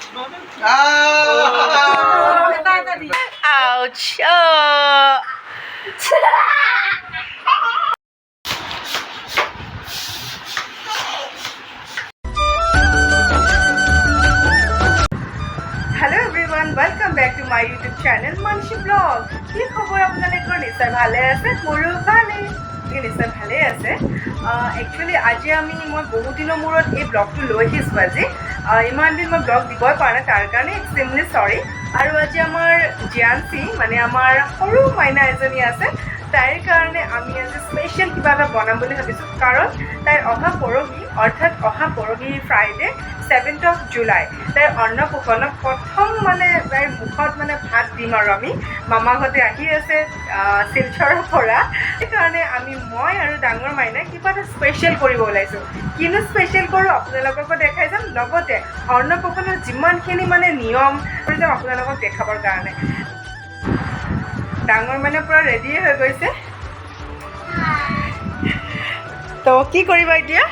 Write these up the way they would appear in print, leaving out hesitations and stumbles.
Ouch. Hello everyone, welcome back to my YouTube channel Manashi vlog. কি খবৰ আপোনালোকৰ নিশ্চয় ভালে আছে মোৰো ভালে নিশ্চয় ভালে আছে একচুয়ালি আজি আমি মই বহুত দিনৰ মূৰত এই ব্লগটো লৈ আহিছোঁ আজি ইমান দিন মই ব্লগ দিবই পৰা নাই তাৰ কাৰণে এক্সট্ৰিমলি সৰি আৰু আজি আমাৰ জিয়ানসি মানে আমাৰ সৰু মাইনা এজনী আছে তাইৰ কাৰণে আমি আজি স্পেচিয়েল কিবা এটা বনাম বুলি ভাবিছোঁ কাৰণ তাইৰ অহা পৰহি অৰ্থাৎ অহা পৰহি ফ্ৰাইডে 7th of July তাইৰ অন্নপ্ৰসন্ন প্ৰথম মানে তাইৰ মুখত মানে ভাত দিম আৰু আমি মামাহঁতে আহি আছে শিলচৰৰ পৰা সেইকাৰণে আমি মই আৰু ডাঙৰ মাইনাই কিবা এটা স্পেচিয়েল কৰিব ওলাইছোঁ কিনো স্পেচিয়েল কৰোঁ আপোনালোককো দেখাই যাম লগতে অন্নপ্ৰসন্নৰ যিমানখিনি মানে নিয়ম কৰি যাম আপোনালোকক দেখাবৰ কাৰণে ডাঙৰ মানে পুৰা ৰেডি হৈ গৈছে তো কি কৰিবা এতিয়া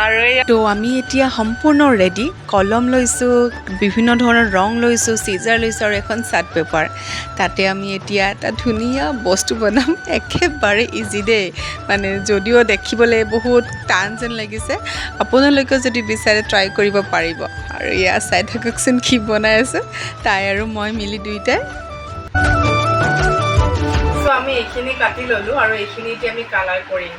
আৰু তো আমি এতিয়া সম্পূৰ্ণ ৰেডি কলম লৈছোঁ বিভিন্ন ধৰণৰ ৰং লৈছোঁ চিজাৰ লৈছোঁ আৰু এখন চাৰ্ট পেপাৰ তাতে আমি এতিয়া এটা ধুনীয়া বস্তু বনাম একেবাৰে ইজি দেই মানে যদিও দেখিবলৈ বহুত টান যেন লাগিছে আপোনালোকে যদি বিচাৰে ট্ৰাই কৰিব পাৰিব আৰু ইয়াত চাই থাককচোন কি বনাই আছোঁ তাই আৰু মই মিলি দুইটাই চ' আমি এইখিনি কাটি ল'লোঁ আৰু এইখিনি এতিয়া আমি কালাৰ কৰিম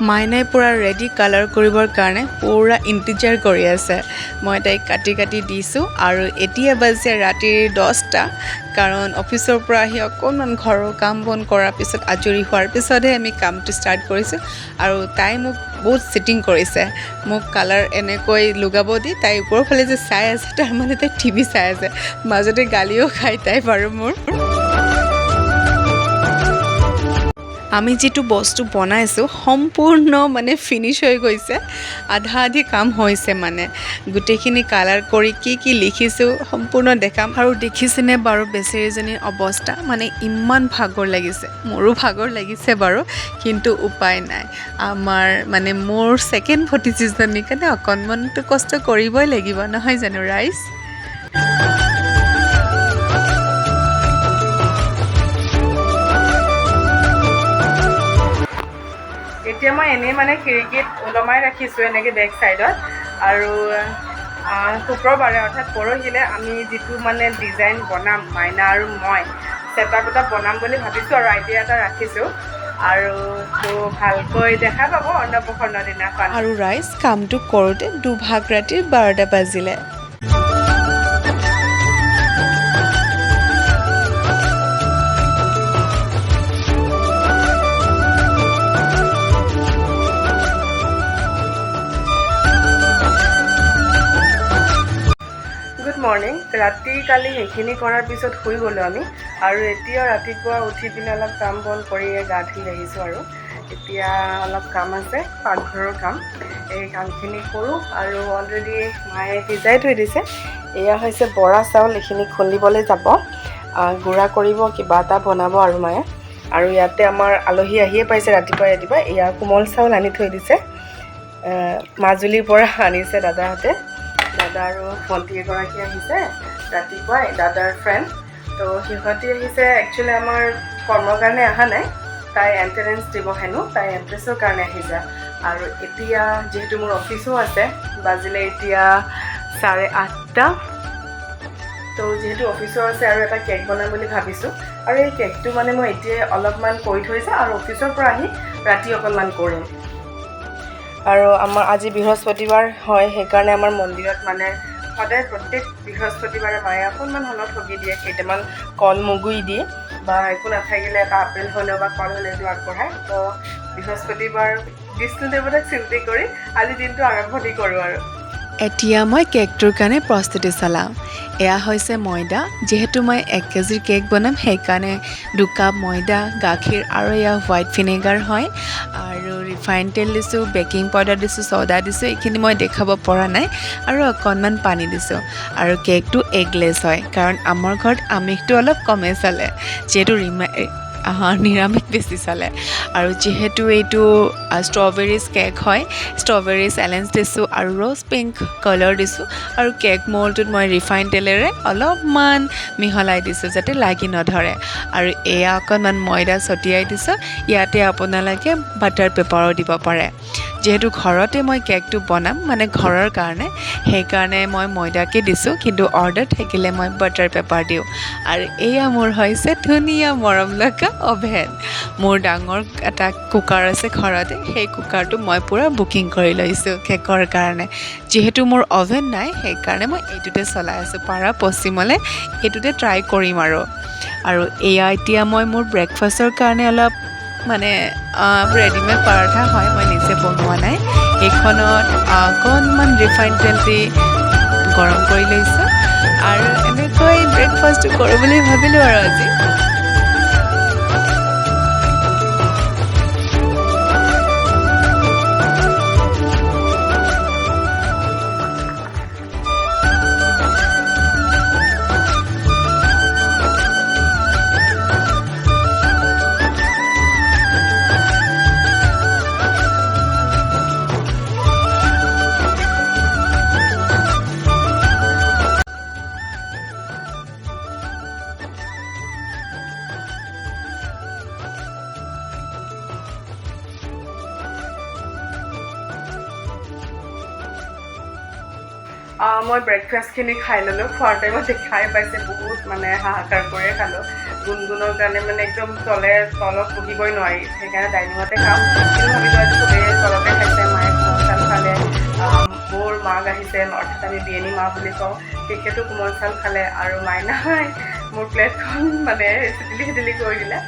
মাইনাই পূৰা ৰেডি কালাৰ কৰিবৰ কাৰণে পূৰা ইণ্টিজাৰ কৰি আছে মই তাইক কাটি কাটি দিছোঁ আৰু এতিয়া বাজে ৰাতিৰ 10টা কাৰণ অফিচৰ পৰা আহি অকণমান ঘৰৰ কাম বন কৰাৰ পিছত আজৰি হোৱাৰ পিছতহে আমি কামটো ষ্টাৰ্ট কৰিছোঁ আৰু তাই মোক বহুত ছিটিং কৰিছে মোক কালাৰ এনেকৈ লগাব দি তাই ওপৰৰ ফালে যে চাই আছে তাৰমানে তাই টিভি চাই আছে মাজতে গালিও খাই তাই বাৰু মোৰ আমি যিটো বস্তু বনাইছোঁ সম্পূৰ্ণ মানে ফিনিছ হৈ গৈছে আধা আধি কাম হৈছে মানে গোটেইখিনি কালাৰ কৰি কি লিখিছোঁ সম্পূৰ্ণ দেখাম আৰু দেখিছেনে বাৰু বেচেৰীজনীৰ অৱস্থা মানে ইমান ভাগৰ লাগিছে মোৰো ভাগৰ লাগিছে বাৰু কিন্তু উপায় নাই আমাৰ মানে মোৰ ছেকেণ্ড ভতিজীজনীৰ কাৰণে অকণমানটো কষ্ট কৰিবই লাগিব নহয় জানো ৰাইজ এতিয়া মই এনেই মানে খিৰিকীত ওলমাই ৰাখিছোঁ এনেকৈ বেক ছাইডত আৰু শুক্ৰবাৰে অৰ্থাৎ পৰহিলে আমি যিটো মানে ডিজাইন বনাম মাইনা আৰু মই ছেটআপ এটা বনাম বুলি ভাবিছোঁ আৰু আইডিয়া এটা ৰাখিছোঁ আৰু তো ভালকৈ দেখা পাব অন্নপ্ৰসন্নৰ দিনাখন আৰু ৰাইজ কামটো কৰোঁতে দুভাগ ৰাতিৰ 12টা বাজিলে মৰ্ণিং ৰাতি কালি সেইখিনি কৰাৰ পিছত শুই গ'লোঁ আমি আৰু এতিয়া ৰাতিপুৱা উঠি পিনে অলপ কাম বন কৰি গা ধুই আহিছোঁ আৰু এতিয়া অলপ কাম আছে পাকঘৰৰ কাম এই কামখিনি কৰোঁ আৰু অলৰেডি মায়ে ভিজাই থৈ দিছে এয়া হৈছে বৰা চাউল এইখিনি খুন্দিবলৈ যাব গুড়া কৰিব কিবা এটা বনাব আৰু মায়ে আৰু ইয়াতে আমাৰ আলহী আহিয়ে পাইছে ৰাতিপুৱা এয়া কোমল চাউল আনি থৈ দিছে মাজুলীৰ পৰা আনিছে দাদাহঁতে দাদা আৰু ভণ্টি এগৰাকী আহিছে ৰাতিপুৱাই দাদাৰ ফ্ৰেণ্ড তো সিহঁতি আহিছে একচুৱেলি আমাৰ কৰ্মৰ কাৰণে অহা নাই তাই এণ্ট্ৰেঞ্চ দিব হেনো তাই এণ্ট্ৰেঞ্চৰ কাৰণে আহিছে আৰু এতিয়া যিহেতু মোৰ অফিচো আছে বাজিলে এতিয়া 8:30 তো যিহেতু অফিচৰ আছে আৰু এটা কেক বনাম বুলি ভাবিছোঁ আৰু এই কেকটো মানে মই এতিয়া অলপমান কৰি থৈছে আৰু অফিচৰ পৰা আহি ৰাতি অকণমান কৰিম আৰু আমাৰ আজি বৃহস্পতিবাৰ হয় সেইকাৰণে আমাৰ মন্দিৰত মানে সদায় প্ৰত্যেক বৃহস্পতিবাৰে মায়ে অকণমান হ'লেও ঠগি দিয়ে কেইটামান কল মগুৰি দিয়ে বা একো নাথাকিলে এটা আপেল হ'লেও বা কল হ'লেও আগবঢ়ায় তো বৃহস্পতিবাৰ বিষ্ণু দেৱতাক চিন্তি কৰি আজি দিনটো আৰম্ভণি কৰোঁ আৰু এতিয়া মই কেকটোৰ কাৰণে প্ৰস্তুতি চলাওঁ এয়া হৈছে ময়দা যিহেতু মই 1 কেজিৰ কেক বনাম সেইকাৰণে 2 কাপ ময়দা গাখীৰ আৰু এয়া হোৱাইট ভিনেগাৰ হয় আৰু ৰিফাইন তেল দিছোঁ বেকিং পাউডাৰ দিছোঁ ছ'ডা দিছোঁ এইখিনি মই দেখাব পৰা নাই আৰু অকণমান পানী দিছোঁ আৰু কেকটো এগলেছ হয় কাৰণ আমাৰ ঘৰত আমিষটো অলপ কমেই চলে যিহেতু নিৰামিষ বেছি চলে আৰু যিহেতু এইটো ষ্ট্ৰবেৰিজ কেক হয় ষ্ট্ৰবেৰি চেলেঞ্জ দিছোঁ আৰু ৰ'জ পিংক কালাৰ দিছোঁ আৰু কেক মল্ডটোত মই ৰিফাইন তেলেৰে অলপমান মিহলাই দিছোঁ যাতে লাগি নধৰে আৰু এয়া অকণমান ময়দা ছটিয়াই দিছোঁ ইয়াতে আপোনালোকে বাটাৰ পেপাৰো দিব পাৰে যিহেতু ঘৰতে মই কেকটো বনাম মানে ঘৰৰ কাৰণে সেইকাৰণে মই ময়দাকে দিছোঁ কিন্তু অৰ্ডাৰ থাকিলে মই বাটাৰ পেপাৰ দিওঁ আৰু এয়া মোৰ হৈছে ধুনীয়া মৰম লগা অভেন মোৰ ডাঙৰ এটা কুকাৰ আছে ঘৰতে সেই কুকাৰটো মই পূৰা বুকিং কৰি লৈছোঁ কেকৰ কাৰণে যিহেতু মোৰ অভেন নাই সেইকাৰণে মই এইটোতে চলাই আছোঁ পাৰা পশ্চিমলৈ এইটোতে ট্ৰাই কৰিম আৰু এয়া এতিয়া মই মোৰ ব্ৰেকফাষ্টৰ কাৰণে অলপ মানে ৰেডিমেড পৰঠা হয় মই নিজে বনোৱা নাই এইখনত অকণমান ৰিফাইন তেল দি গৰম কৰি লৈছোঁ আৰু এনেকৈ ব্ৰেকফাষ্টটো কৰোঁ বুলি ভাবিলোঁ আৰু আজি মই ব্ৰেকফাষ্টখিনি খাই ল'লোঁ খোৱাৰ টাইমত দেখাই পাইছে বহুত মানে হাহাকাৰ কৰিয়ে খালোঁ গুণগুণৰ কাৰণে মানে একদম তলত বহিবই নোৱাৰি সেইকাৰণে ডাইনিঙতে খাওঁ কিন্তু ভাবিলোঁ আজি চবেই তলতে খাইছে মায়ে কোমল চাউল খালে মোৰ মাক আহিছে অৰ্থাৎ আমি বিয়নী মা বুলি কওঁ তেখেতো কোমল চাউল খালে আৰু মাইনাই মোৰ প্লেটখন মানে চিটিলি কৰি দিলে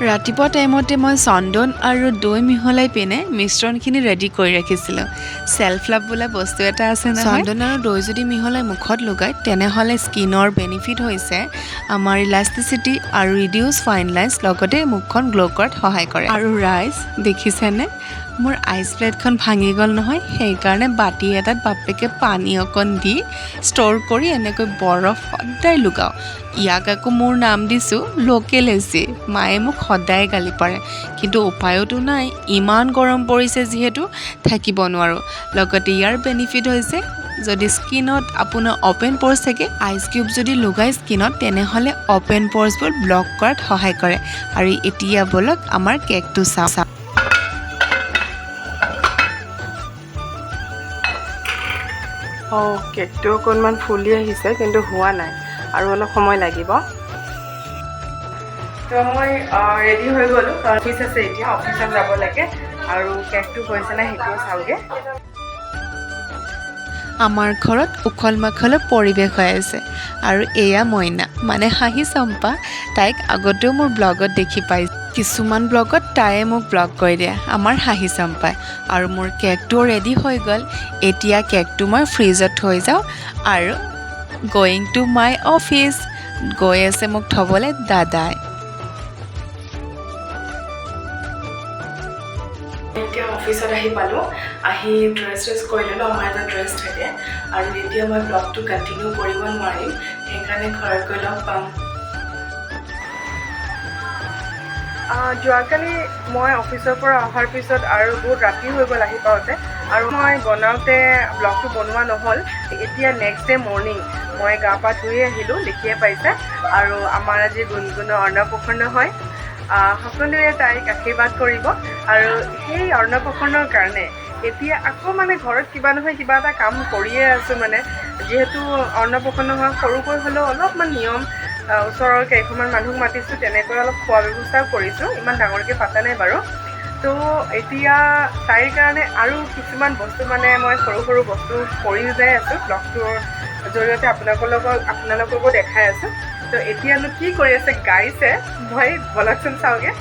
ৰাতিপুৱা টাইমতে মই চন্দন আৰু দৈ মিহলাই পিনে মিশ্ৰণখিনি ৰেডি কৰি ৰাখিছিলোঁ চেল্ফ লাভ বোলা বস্তু এটা আছে নহয় চন্দন আৰু দৈ যদি মিহলাই মুখত লগায় তেনেহ'লে স্কিনৰ বেনিফিট হৈছে আমাৰ ইলাষ্টিচিটি আৰু ৰিডিউচ ফাইন লাইন্স লগতে মুখখন গ্ল' কৰাত সহায় কৰে আৰু ৰাইজ দেখিছেনে মোৰ আইচ প্লেটখন ভাঙি গ'ল নহয় সেইকাৰণে বাতি এটাত বাপেকে পানী অকণ দি ষ্ট'ৰ কৰি এনেকৈ বৰফ সদায় লুকাওঁ ইয়াক আকৌ মোৰ নাম দিছোঁ লোকেল এচি মায়ে মোক সদায় গালি পাৰে কিন্তু উপায়তো নাই ইমান গৰম পৰিছে যিহেতু থাকিব নোৱাৰোঁ লগতে ইয়াৰ বেনিফিট হৈছে যদি স্কিনত আপোনাৰ অ'পেন প'ৰ্ছ থাকে আইচ কিউব যদি লগাই স্কিনত তেনেহ'লে অ'পেন প'ৰ্ছবোৰ ব্লক কৰাত সহায় কৰে আৰু এতিয়া বলক আমাৰ কেকটো চাওঁ কেকটো অকণমান ফুলি আহিছে কিন্তু হোৱা নাই আৰু অলপ সময় লাগিব তো মই ৰেডি হৈ গ'লোঁ অফিচ আছে এতিয়া অফিচত যাব লাগে আৰু কেকটো হৈছে নাই সেইটোও চাওঁগৈ আমাৰ ঘৰত উখল মাখলৰ পৰিৱেশ হৈ আছে আৰু এয়া মইনা মানে হাঁহি চম্পা তাইক আগতেও মোৰ ব্লগত দেখি পাইছোঁ কিছুমান ব্লগত তাইয়ে মোক ব্লগ কৰি দিয়ে আমাৰ হাঁহি চম্পাই আৰু মোৰ কেকটো ৰেডি হৈ গ'ল এতিয়া কেকটো মই ফ্ৰিজত থৈ যাওঁ আৰু গয়িং টু মাই অফিচ গৈ আছে মোক থ'বলৈ দাদাই এতিয়া অফিচত আহি পালোঁ আহি ড্ৰেছ কৰি ল'লোঁ আমাৰ এটা ড্ৰেছ থাকে আৰু এতিয়া মই ব্লগটো কণ্টিনিউ কৰিব নোৱাৰিম সেইকাৰণে ঘৰত গৈ লগ পাম যোৱাকালি মই অফিচৰ পৰা অহাৰ পিছত আৰু বহুত ৰাতি হৈ গ'ল আহি পাওঁতে আৰু মই বনাওঁতে ব্লগটো বনোৱা নহ'ল এতিয়া নেক্সট ডে মৰ্ণিং মই গা পা ধুই আহিলোঁ দেখিয়ে পাইছে আৰু আমাৰ আজি গুণগুণৰ অন্নপ্ৰসন্ন হয় সকলোৱে তাইক আশীৰ্বাদ কৰিব আৰু সেই অন্নপ্ৰসন্নৰ কাৰণে এতিয়া আকৌ মানে ঘৰত কিবা নহয় কিবা এটা কাম কৰিয়ে আছোঁ মানে যিহেতু অন্নপ্ৰসন্ন হয় সৰুকৈ হ'লেও অলপমান নিয়ম ওচৰৰ কেইখনমান মানুহক মাতিছোঁ তেনেকৈ অলপ খোৱা ব্যৱস্থাও কৰিছোঁ ইমান ডাঙৰকৈ পাতা নাই বাৰু তো এতিয়া তাইৰ কাৰণে আৰু কিছুমান বস্তু মানে মই সৰু সৰু বস্তু কৰি যাই আছোঁ ব্লগটোৰ জৰিয়তে আপোনালোককো দেখাই আছোঁ তো এতিয়ানো কি কৰি আছে গাইছে মই বলকচোন চাওঁগৈ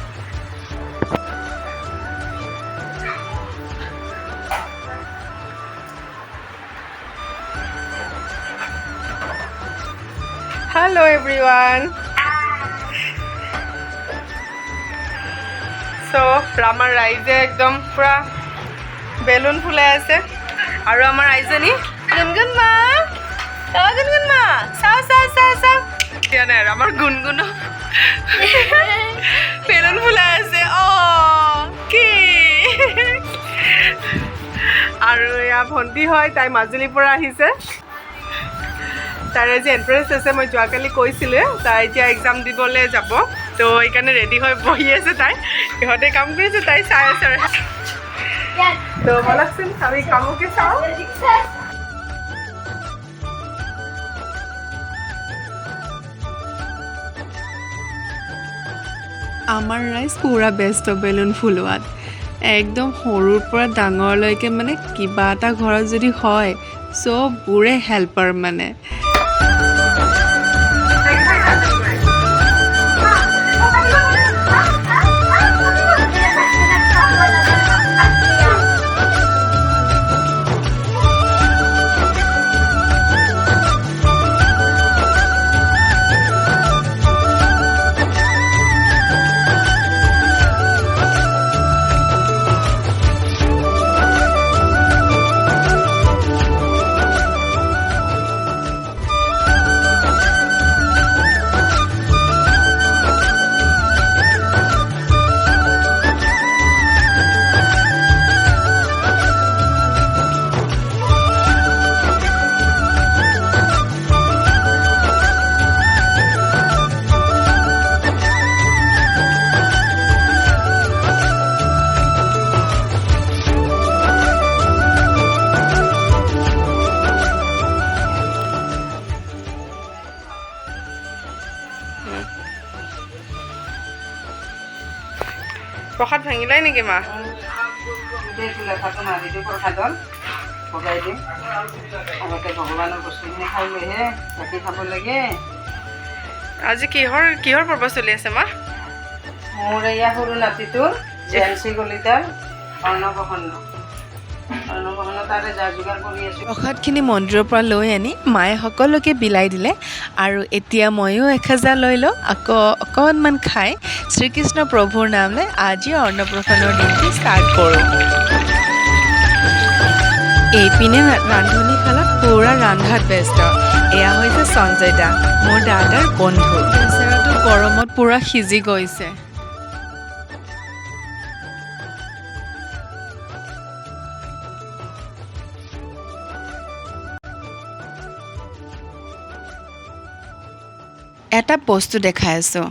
Hello everyone. So, আমাৰ ৰাইজে একদম পুৰা বেলুন ফুলাই আছে আৰু আমাৰ ৰাইজনী গুণগুণ মা গুণগুণ মা চাও দিয়া নাই আৰু আমাৰ গুণগুণো পেলন ফুলাই আছে কি আৰু এয়া ভণ্টি হয় তাই মাজুলীৰ পৰা আহিছে তাইৰ আজি এণ্ট্ৰেঞ্চ আছে মই যোৱাকালি কৈছিলোঁ তাই এতিয়া এক্সাম দিবলৈ যাব তো সেইকাৰণে ৰেডি হৈ বহি আছে তাই সিহঁতে কাম কৰিছে তাই চাই আছে আৰু তো বলকচোন আমি কামকে চাওঁ আমাৰ ৰাইজ পুৰা ব্যস্ত বেলুন ফুলোৱাত একদম সৰুৰ পৰা ডাঙৰলৈকে মানে কিবা এটা ঘৰত যদি হয় চববোৰে হেল্পাৰ মানে প্ৰসাদ ভাঙিলাই নেকি মা লেখাটো মাৰি দিওঁ প্ৰসাদত ভগাই দিম আগতে ভগৱানৰ বস্তুখিনি খাই লৈহে ৰাতি খাব লাগে আজি কিহৰ পৰ্ব চলি আছে মা মোৰ এয়া সৰু নাতিটোৰ জেঞ্চি কলিতাৰ অন্নপ্ৰসন্ন তাৰে যা যোগাৰ কৰি আছোঁ প্ৰসাদখিনি মন্দিৰৰ পৰা লৈ আনি মায়ে সকলোকে বিলাই দিলে আৰু এতিয়া ময়ো এসাঁজা লৈ লওঁ আকৌ অকণমান খাই শ্ৰীকৃষ্ণ প্ৰভুৰ নাম লৈ আজি অন্নপ্ৰসন্নৰ দিনটো ষ্টাৰ্ট কৰোঁ এইপিনে ৰান্ধনীশালত পূৰা ৰন্ধাত ব্যস্ত এয়া হৈছে সঞ্জয় দা মোৰ দাদাৰ বন্ধু বেচেৰাটো গৰমত পূৰা সিজি গৈছে এটা বস্তু দেখাই আছোঁ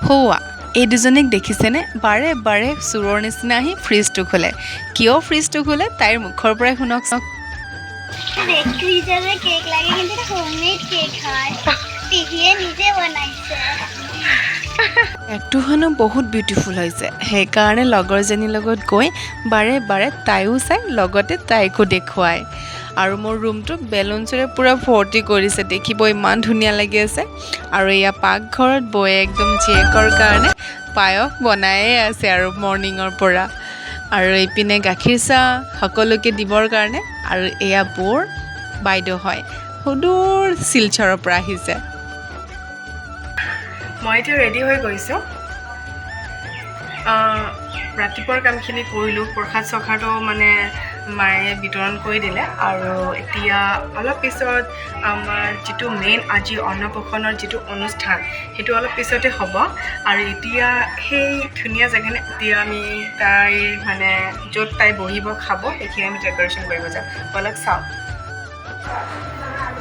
সৌৱা এই দুজনীক দেখিছেনে বাৰে বাৰে চোৰৰ নিচিনা আহি ফ্ৰিজটো খোলে কিয় ফ্ৰিজটো খোলে তাইৰ মুখৰ পৰাই শুনকচোন কেক লাগে কিন্তু হোমমেড কেক হয় পিহিয়ে নিজে বনাইছে কেকটো হেনো বহুত বিউটিফুল হৈছে সেইকাৰণে লগৰজনীৰ লগত গৈ বাৰে বাৰে তাইও চাই লগতে তাইকো দেখুৱায় আৰু মোৰ ৰুমটো বেলুনচৰে পূৰা ভৰ্তি কৰিছে দেখিব ইমান ধুনীয়া লাগি আছে আৰু এয়া পাকঘৰত বৌয়ে একদম জীয়েকৰ কাৰণে পায়স বনায়ে আছে আৰু মৰ্ণিঙৰ পৰা আৰু এইপিনে গাখীৰ চাহ সকলোকে দিবৰ কাৰণে আৰু এয়া বৌৰ বাইদেউ হয় সুদূৰ শিলচৰৰ পৰা আহিছে মই এতিয়া ৰেডি হৈ গৈছোঁ ৰাতিপুৱাৰ কামখিনি কৰিলোঁ প্ৰসাদ চসাদো মানে মায়ে বিতৰণ কৰি দিলে আৰু এতিয়া অলপ পিছত আমাৰ যিটো মেইন আজি অন্নপ্ৰসন্নৰ যিটো অনুষ্ঠান সেইটো অলপ পিছতে হ'ব আৰু এতিয়া সেই ধুনীয়া জেগাখিনি এতিয়া আমি তাই মানে য'ত তাই বহিব খাব সেইখিনি আমি ডেক'ৰেশ্যন কৰিব যাম বলক চাওঁ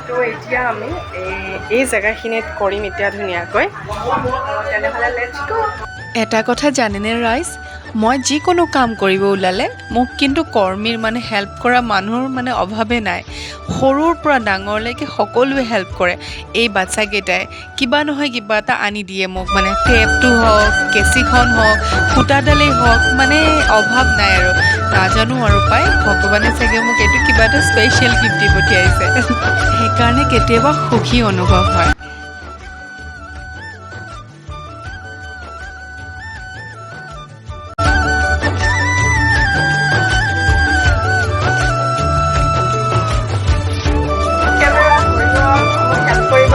তো এতিয়া আমি এই জেগাখিনিত কৰিম এতিয়া ধুনীয়াকৈ তেনেহ'লে লেটছ গো এটা কথা জানেনে ৰাইজ মই যিকোনো কাম কৰিব ওলালে মোক কিন্তু কৰ্মীৰ মানে হেল্প কৰা মানুহৰ মানে অভাৱে নাই সৰুৰ পৰা ডাঙৰলৈকে সকলোৱে হেল্প কৰে এই বাচ্চাকেইটাই কিবা নহয় কিবা এটা আনি দিয়ে মোক মানে টেপটো হওক কেঁচিখন হওক সূতাডালেই হওক মানে অভাৱ নাই আৰু নাজানো আৰু পাই ভগৱানে চাগে মোক এইটো কিবা এটা স্পেচিয়েল গিফ্ট দি পঠিয়াইছে সেইকাৰণে কেতিয়াবা সুখী অনুভৱ হয়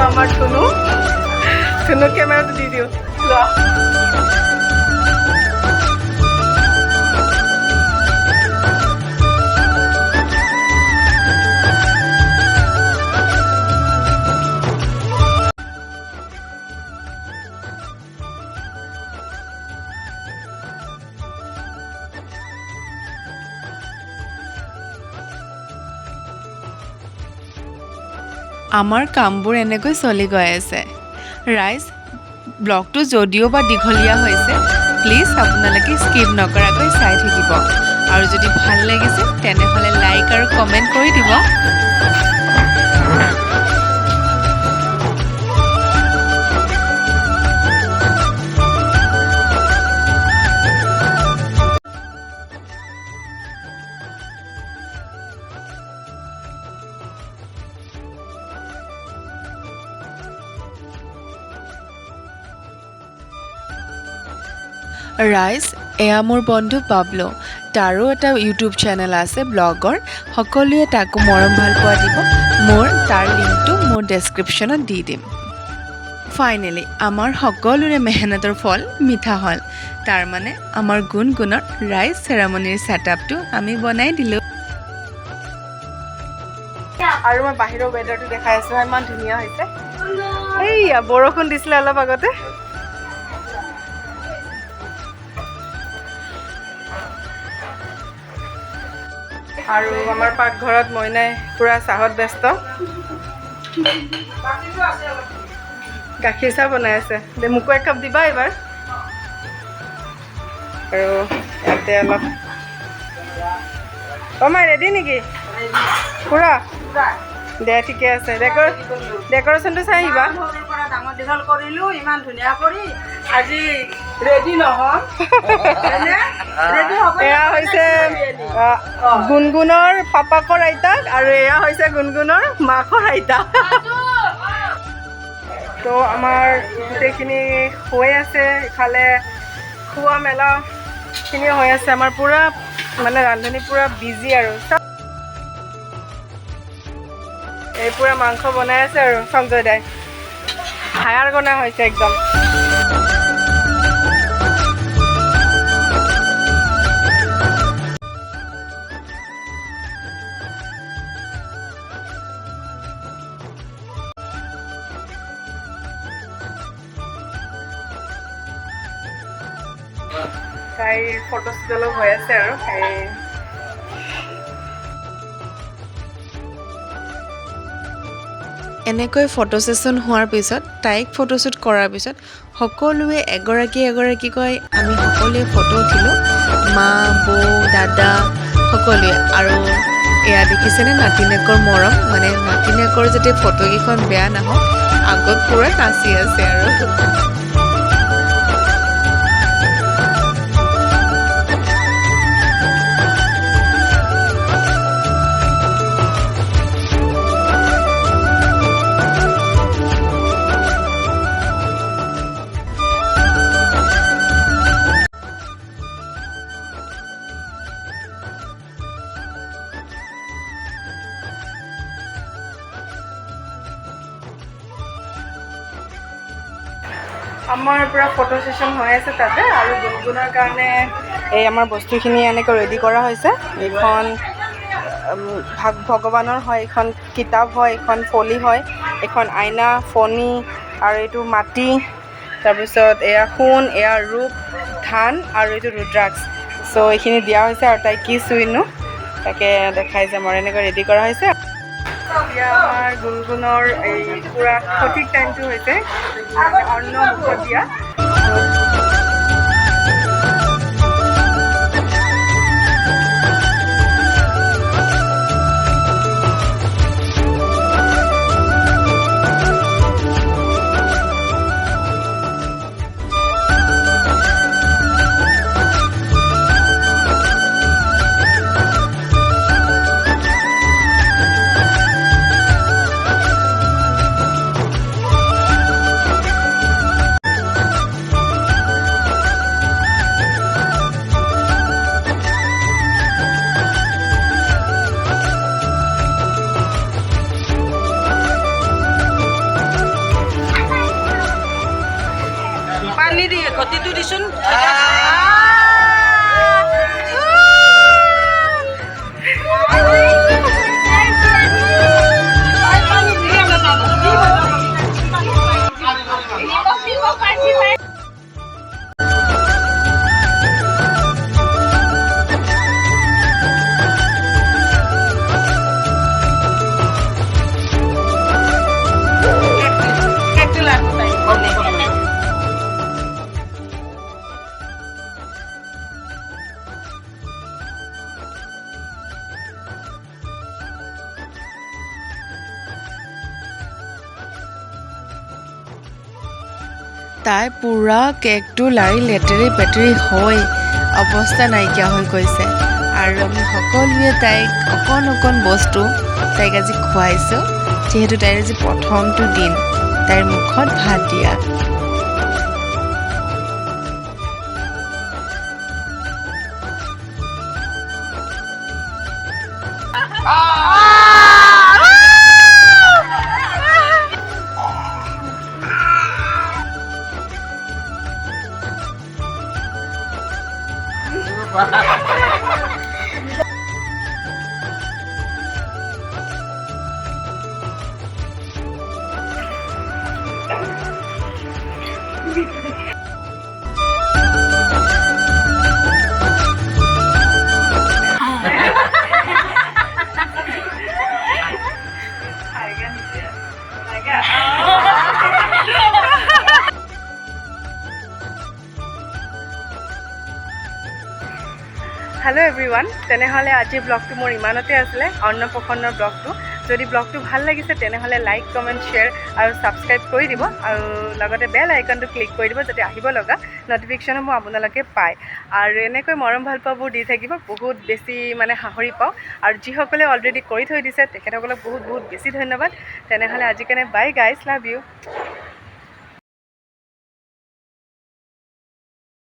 আমাৰ শুনু ক্যামেৰাটা দিয়ে দিও আমাৰ কামবোৰ এনেকৈ চলি গৈ আছে ৰাইজ ব্লগটো যদিও বা দীঘলীয়া হৈছে প্লিজ আপোনালোকে স্কিপ নকৰাকৈ চাই থাকিব আৰু যদি ভাল লাগিছে তেনেহ'লে লাইক আৰু কমেণ্ট কৰি দিব ৰাইজ এয়া মোৰ বন্ধু বাবলু তাৰো এটা ইউটিউব চেনেল আছে ব্লগৰ সকলোৱে তাকো মৰম ভাল পোৱা দিব মোৰ তাৰ লিংকটো মোৰ ডেছক্ৰিপশ্যনত দি দিম ফাইনেলি আমাৰ সকলোৰে মেহনতৰ ফল মিঠা হ'ল তাৰমানে আমাৰ গুণগুণৰ ৰাইজ চেৰামনিৰ ছেটআপটো আমি বনাই দিলোঁ আৰু মই বাহিৰৰ ৱেডাৰটো দেখাই আছোঁ ইমান ধুনীয়া হৈছে এইয়া বৰষুণ দিছিলে অলপ আগতে আৰু আমাৰ পাকঘৰত মইনাই পুৰা চাহত ব্যস্ত গাখীৰ চাহ বনাই আছে দে মোকো এক কাপ দিবা এইবাৰ আৰু ইয়াতে অলপ মাই ৰেডি নেকি পুৰা দে ঠিকে আছে ডেক'ৰেশ্যনটো চাই আহিবা ডাঙৰ দীঘল কৰিলোঁ ইমান ধুনীয়া কৰি আজি ৰেডি নহ'ম এয়া হৈছে গুণগুণৰ পাপাকৰ আইতাক আৰু এয়া হৈছে গুণগুণৰ মাকৰ আইতাক তো আমাৰ গোটেইখিনি হৈ আছে ইফালে খোৱা মেলাখিনি হৈ আছে আমাৰ পূৰা মানে ৰান্ধনি পূৰা বিজি আৰু এই পূৰা মাংস বনাই আছে আৰু সঞ্জয় দাই হায়াৰ গনা হৈছে একদম তাইৰ ফটোশ্বুট অলপ হৈ আছে আৰু এনেকৈ ফটো ছেশ্যন হোৱাৰ পিছত তাইক ফটোশ্বুট কৰাৰ পিছত সকলোৱে এগৰাকী এগৰাকীকৈ আমি সকলোৱে ফটো উঠিলোঁ মা বৌ দাদা সকলোৱে আৰু এয়া দেখিছেনে নাতিনীয়েকৰ মৰম মানে নাতিনীয়েকৰ যাতে ফটোকেইখন বেয়া নহওক আগত পূৰা নাচি আছে আৰু আমাৰ পূৰা ফটো ছেশ্যন হৈ আছে তাতে আৰু গুণগুণৰ কাৰণে এই আমাৰ বস্তুখিনি এনেকৈ ৰেডি কৰা হৈছে এইখন ভগৱানৰ হয় এইখন কিতাপ হয় এইখন ফলি হয় এইখন আইনা ফণি আৰু এইটো মাটি তাৰপিছত এয়া সোণ এয়া ৰূপ ধান আৰু এইটো ৰুদ্ৰাক্ষ চ' এইখিনি দিয়া হৈছে আৰু তাই কি চুইনো তাকে দেখাই যাম আৰু এনেকৈ ৰেডি কৰা হৈছে এতিয়া আমাৰ গুণগুণৰ এই পূৰা সঠিক টাইমটো হৈছে অন্ন মুখত দিয়া পানী দি ঘটিটো দিচোন তাই পূৰা কেকটো লাৰি লেতেৰি পেতেৰি হৈ অৱস্থা নাইকিয়া হৈ গৈছে আৰু আমি সকলোৱে তাইক অকণ বস্তু তাইক আজি খুৱাইছোঁ যিহেতু তাইৰ আজি প্ৰথমটো দিন তাইৰ মুখত ভাত দিয়া। হেল্ল' এভৰিৱান, তেনেহ'লে আজিৰ ব্লগটো মোৰ ইমানতে আছিলে, অন্নপ্ৰসন্নৰ ব্লগটো। যদি ব্লগটো ভাল লাগিছে তেনেহ'লে লাইক, কমেণ্ট, শ্বেয়াৰ আৰু ছাবস্ক্ৰাইব কৰি দিব আৰু লগতে বেল আইকনটো ক্লিক কৰি দিব যাতে আহিব লগা নটিফিকেশ্যনসমূহ আপোনালোকে পায় আৰু এনেকৈ মৰম ভাল পাৱবোৰ দি থাকিব। বহুত বেছি মানে সাহৰি পাওঁ আৰু যিসকলে অলৰেডি কৰি থৈ দিছে তেখেতসকলক বহুত বেছি ধন্যবাদ। তেনেহ'লে আজিৰ কাৰণে বাই গাইজ, লাভ ইউ।